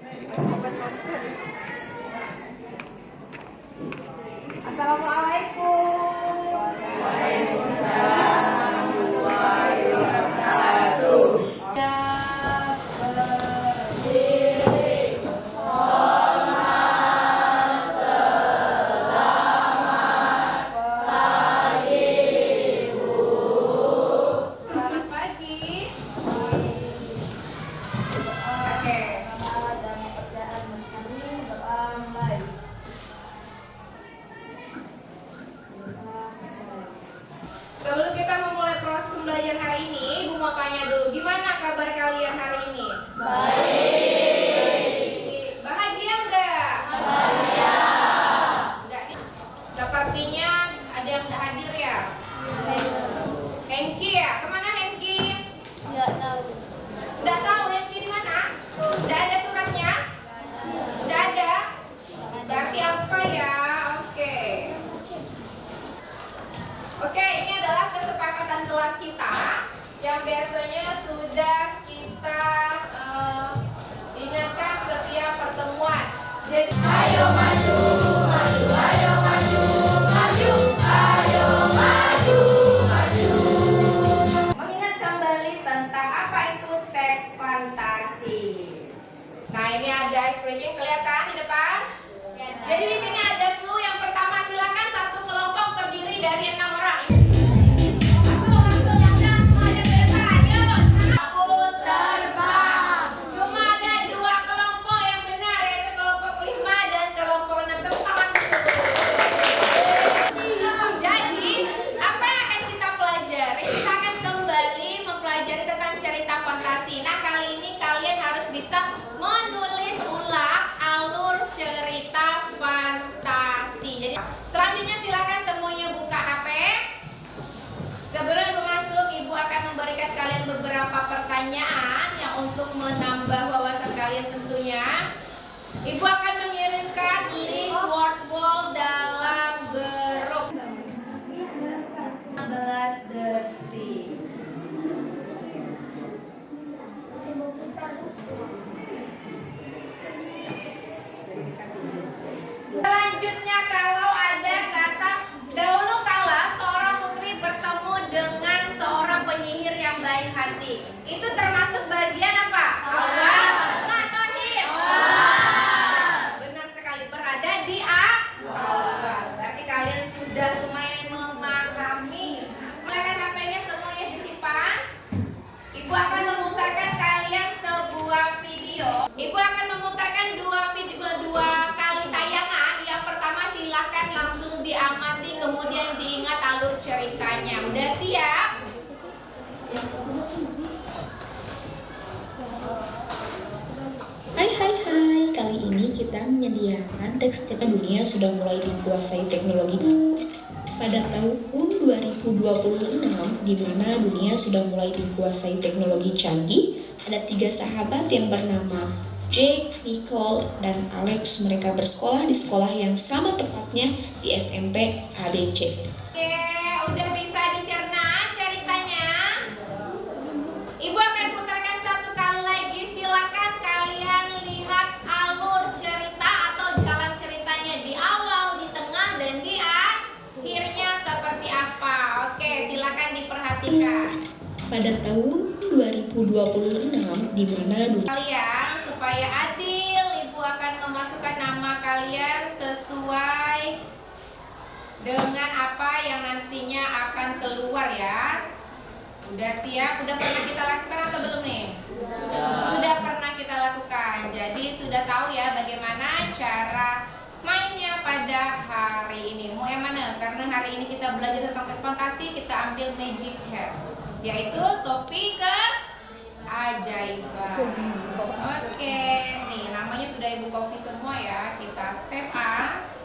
Assalamualaikum. Selamat pagi. Oke. Dan pekerjaan masing-masing doa mulai. Sebelum kita memulai proses pembelajaran hari ini, Ibu mau tanya dulu, gimana kabar kalian hari ini? Baik. Bahagia enggak? Bahagia. Enggak nih. Sepertinya ada yang enggak hadir ya? Hengki ya? Kemana Hengki? Nggak tahu. Enggak tahu Hengki di mana? Enggak ada suratnya? Enggak ada? Berarti apa ya? Oke. Oke, ini adalah kesepakatan kelas kita yang biasanya sudah kita ingatkan setiap pertemuan. Jadi, ayo maju, maju, ayo maju, maju, ayo maju, maju. Mengingat kembali tentang apa itu teks fantasi. Nah, ini ada explain kelihatan di depan. Jadi di sini ada clue yang pertama, silakan satu kelompok terdiri dari 6 orang. Aku terbang. Cuma ada 2 kelompok yang benar, yaitu kelompok 5 dan kelompok 6. Tepuk tangan. Jadi, apa yang akan kita pelajari? Kita akan kembali mempelajari tentang cerita fantasi. Nah, kali ini kalian harus bisa menulis ulang alur cerita fantasi. Jadi selanjutnya silakan semuanya buka HP. Sebelum Ibu masuk, Ibu akan memberikan kalian beberapa pertanyaan yang untuk menambah wawasan kalian tentunya. Ibu akan mengirimkan link word wall dalam grup 16 detik. Selanjutnya kalau ada kata dahulu kala seorang putri bertemu dengan seorang penyihir yang baik hati. Itu termasuk bagian apa? Awal. Matohir. Benar sekali, berada di awal. Berarti kalian sudah lumayan memahami. Silakan HP-nya semuanya disimpan. Ibu akan memutarkan kalian sebuah video. Ibu akan memutarkan dua kali tayangan. Yang pertama silakan langsung diamati, kemudian diingat alur ceritanya. Udah siap? Hai, kali ini kita menyediakan teks cerita dunia sudah mulai dikuasai teknologi. Pada tahun 2026, di mana dunia sudah mulai dikuasai teknologi canggih, ada 3 sahabat yang bernama Jake, Nicole, dan Alex. Mereka bersekolah di sekolah yang sama, tepatnya di SMP ABC. Oke, udah bisa dicerna ceritanya? Ibu akan putarkan 1 kali lagi. Silakan kalian lihat alur cerita atau jalan ceritanya di awal, di tengah, dan di akhirnya seperti apa. Oke, silakan diperhatikan. Pada tahun 2026, di mana dunia Kalian supaya adil, Ibu akan memasukkan nama kalian sesuai dengan apa yang nantinya akan keluar ya. Udah siap? Udah pernah kita lakukan atau belum nih? Sudah pernah kita lakukan. Jadi sudah tahu ya bagaimana cara mainnya pada hari ini. Mau yang mana? Karena hari ini kita belajar tentang teks fantasi, kita ambil magic hat, yaitu topi keajaiban. Oke, nih namanya sudah Ibu copy semua ya. Kita save as.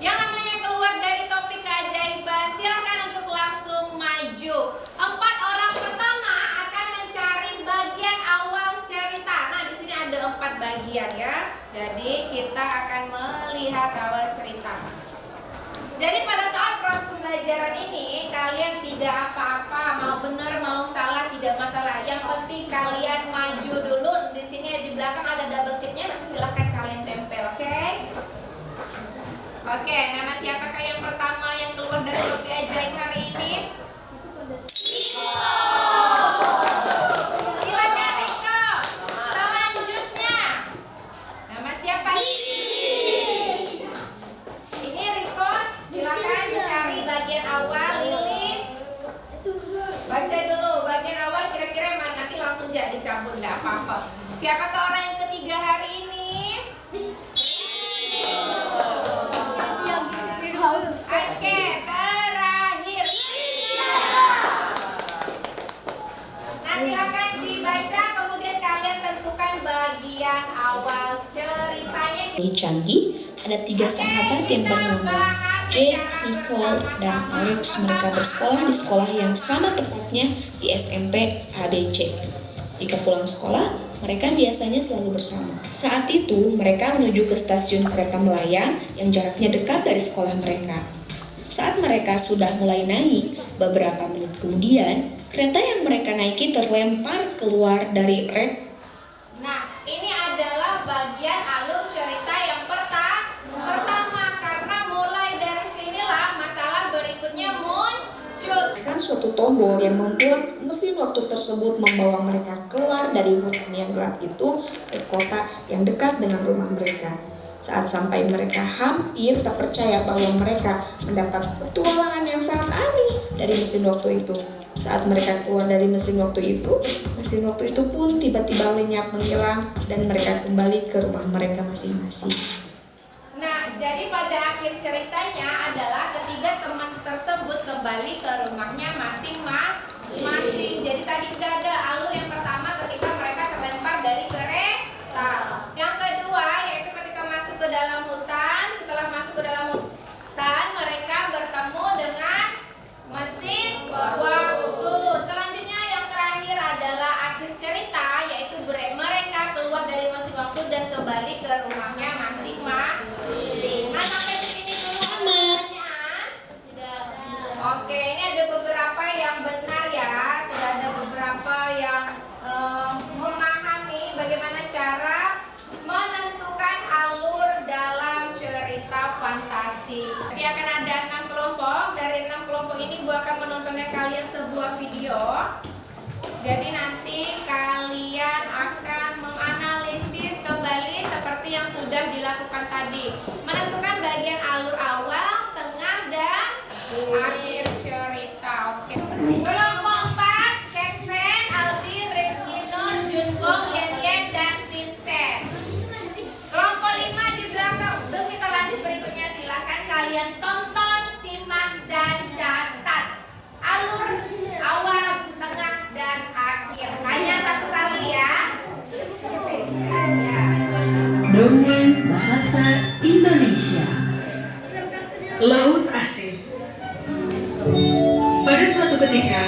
Yang namanya keluar dari topik keajaiban, silakan untuk langsung maju. 4 orang pertama akan mencari bagian awal cerita. Nah, di sini ada 4 bagian ya. Jadi kita akan melihat awal cerita. Jadi pada saat proses pembelajaran ini kalian tidak apa-apa, mau benar mau salah tidak masalah. Yang penting kalian maju dulu. Di sini di belakang ada Oke, nama siapakah yang pertama yang keluar dari kopi ajaib hari ini? Silakan Riko. Selanjutnya, nama siapa? Ini Riko, silakan cari bagian awal. Lili, baca dulu bagian awal kira-kira mana, nanti langsung jadi dicampur, enggak apa-apa. Siapakah orang yang ketiga hari ini? Oke, terakhir. Nah, silakan dibaca, kemudian kalian tentukan bagian awal ceritanya. Canggih, ada 3 sahabat yang bernama Jake, Nicole, dan Alex. Mereka bersekolah di sekolah yang sama, tepatnya di SMP ABC. Jika pulang sekolah, mereka biasanya selalu bersama. Saat itu, mereka menuju ke stasiun kereta melayang yang jaraknya dekat dari sekolah mereka. Saat mereka sudah mulai naik, beberapa menit kemudian, kereta yang mereka naiki terlempar keluar dari rek. Nah, ini adalah bagian alur cerita yang pertama, karena mulai dari sinilah masalah berikutnya muncul. Kan suatu tombol yang membuat mesin waktu tersebut membawa mereka keluar dari hutan yang gelap itu ke kota yang dekat dengan rumah mereka. Saat sampai, mereka hampir tak percaya bahwa mereka mendapat petualangan yang sangat aneh dari mesin waktu itu. Saat mereka keluar dari mesin waktu itu pun tiba-tiba lenyap menghilang dan mereka kembali ke rumah mereka masing-masing. Nah, jadi pada akhir ceritanya adalah ketiga teman tersebut kembali ke rumahnya masing-masing. Jadi tadi udah ada alur yang pertama ketika mereka terlempar dari kereta. Yang kedua yaitu ketika masuk ke dalam hutan. Setelah masuk ke dalam hutan, mereka bertemu dengan mesin waktu. Selanjutnya yang terakhir adalah akhir cerita, yaitu mereka keluar dari mesin waktu dan kembali ke rumahnya masing-masing. Nah, sampai di sini dulu pertanyaan. Oke, ini ada beberapa yang benar ya. Sudah ada beberapa yang memahami bagaimana cara menentukan alur dalam cerita fantasi. Nanti akan ada 6 kelompok. Dari 6 kelompok ini Bu akan menontonkan kalian sebuah video. Jadi nanti kalian akan menganalisis kembali seperti yang sudah dilakukan tadi. Menentukan bagian alur awal, tengah, dan akhir cerita. Oke. Kelompok 4, Kevin, Aldi, Rizky, Nur, Junbong, Yen, dan Vincent. Kelompok 5 di belakang. Sebelum kita lanjut berikutnya, silakan kalian tonton, simak, dan catat alur awal, tengah, dan akhir. Hanya 1 kali ya. Dongeng bahasa Indonesia. Laut Asin. Pada suatu ketika,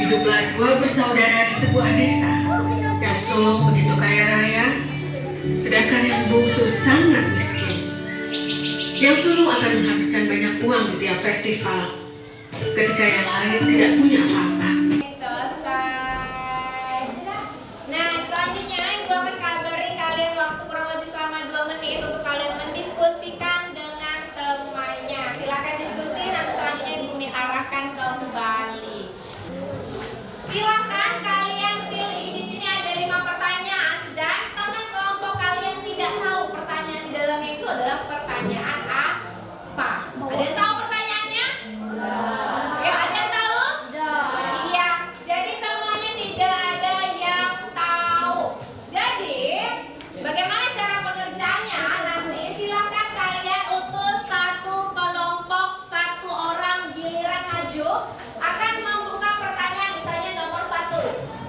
hiduplah 2 bersaudara di sebuah desa. Yang sulung begitu kaya raya, sedangkan yang bungsu sangat miskin. Yang sulung akan menghabiskan banyak uang di tiap festival, ketika yang lain tidak punya apa-apa. Selesai. Nah, selanjutnya Ibu akan kabari kalian waktu kurang lebih selama 2 menit untuk kalian mendiskusikan dengan temannya. Silakan diskusi, nanti selanjutnya Ibu arahkan kembali. Silakan kalian pilih. Di sini ada 5 pertanyaan dan teman kelompok kalian tidak tahu pertanyaan di dalamnya itu adalah pertanyaan apa. Ada yang tahu pertanyaannya? Ya, ada yang tahu? Iya. Jadi semuanya tidak ada yang tahu. Jadi bagaimana cara pengerjaannya? Nanti silakan kalian utus 1 kelompok, 1 orang giliran maju akan membuka pertanyaan, ditanya nomor 1.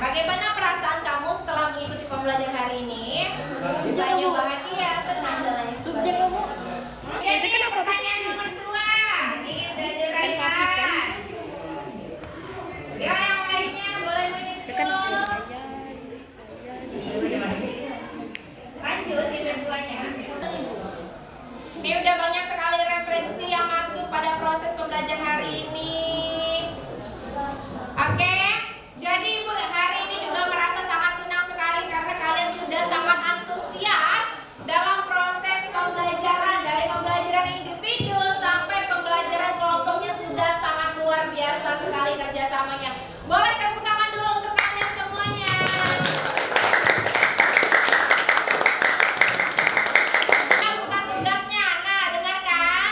Bagaimana perasaan kamu setelah mengikuti pembelajaran hari ini? Banyak bahagia, senang dan lain sebagainya. Jadi pertanyaan nomor 2. Ini udah diraihan. Ya, yang lainnya boleh menyusul. Lanjut yang keduanya. Ini udah banyak sekali referensi yang masuk pada proses pembelajaran hari ini. Oke, jadi Ibu hari ini juga merasa sangat senang sekali karena kalian sudah sangat antusias dalam proses pembelajaran, dari pembelajaran individu sampai pembelajaran kelompoknya sudah sangat luar biasa sekali kerjasamanya. Boleh tepuk tangan dulu untuk kalian semuanya. Nah, buka tugasnya. Nah, dengarkan.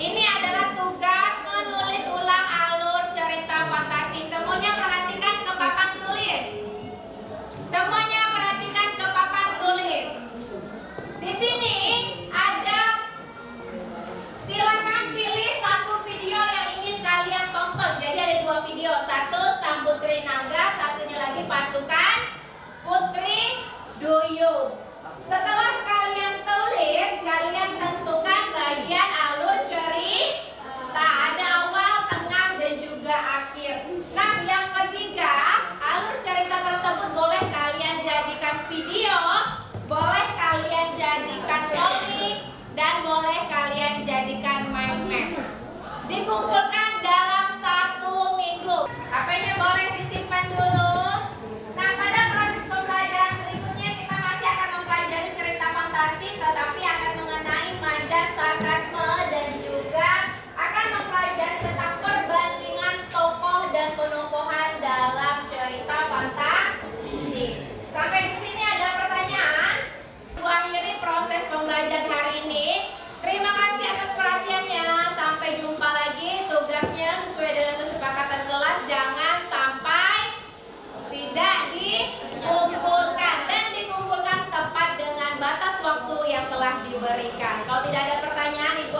Ini adalah tugas menulis ulang alur cerita fantasi. Semuanya perhatikan ke papan tulis. Semuanya perhatikan ke papan tulis. Di sini ada, silakan pilih satu video yang ingin kalian tonton. Jadi ada 2 video. Satu Sang Putri Naga, satunya lagi Pasukan Putri Duyung. Setelah kalian tulis, kalian tentukan bagian alur cerita. Ada awal, tengah, dan juga akhir. Nah, yang ketiga, alur cerita tersebut boleh kalian jadikan video, boleh kalian jadikan komik, dan boleh kalian jadikan mind map. Dikumpulkan dalam 1 minggu. HP-nya boleh disimpan dulu. Nah, pada proses pembelajaran berikutnya kita masih akan mempelajari cerita fantasi, tetapi akan mengenai majas, sarkasme, dan juga akan mempelajari tentang perbandingan tokoh dan penumpuhan dalam cerita fantasi. Sampai di sini ada pertanyaan? Akhiri proses pembelajaran hari ini. Terima kasih atas perhatiannya. Sampai jumpa lagi. Tugasnya sesuai dengan kesepakatan kelas, jangan sampai tidak dikumpulkan, dan dikumpulkan tepat dengan batas waktu yang telah diberikan. Kalau tidak ada pertanyaan, Ibu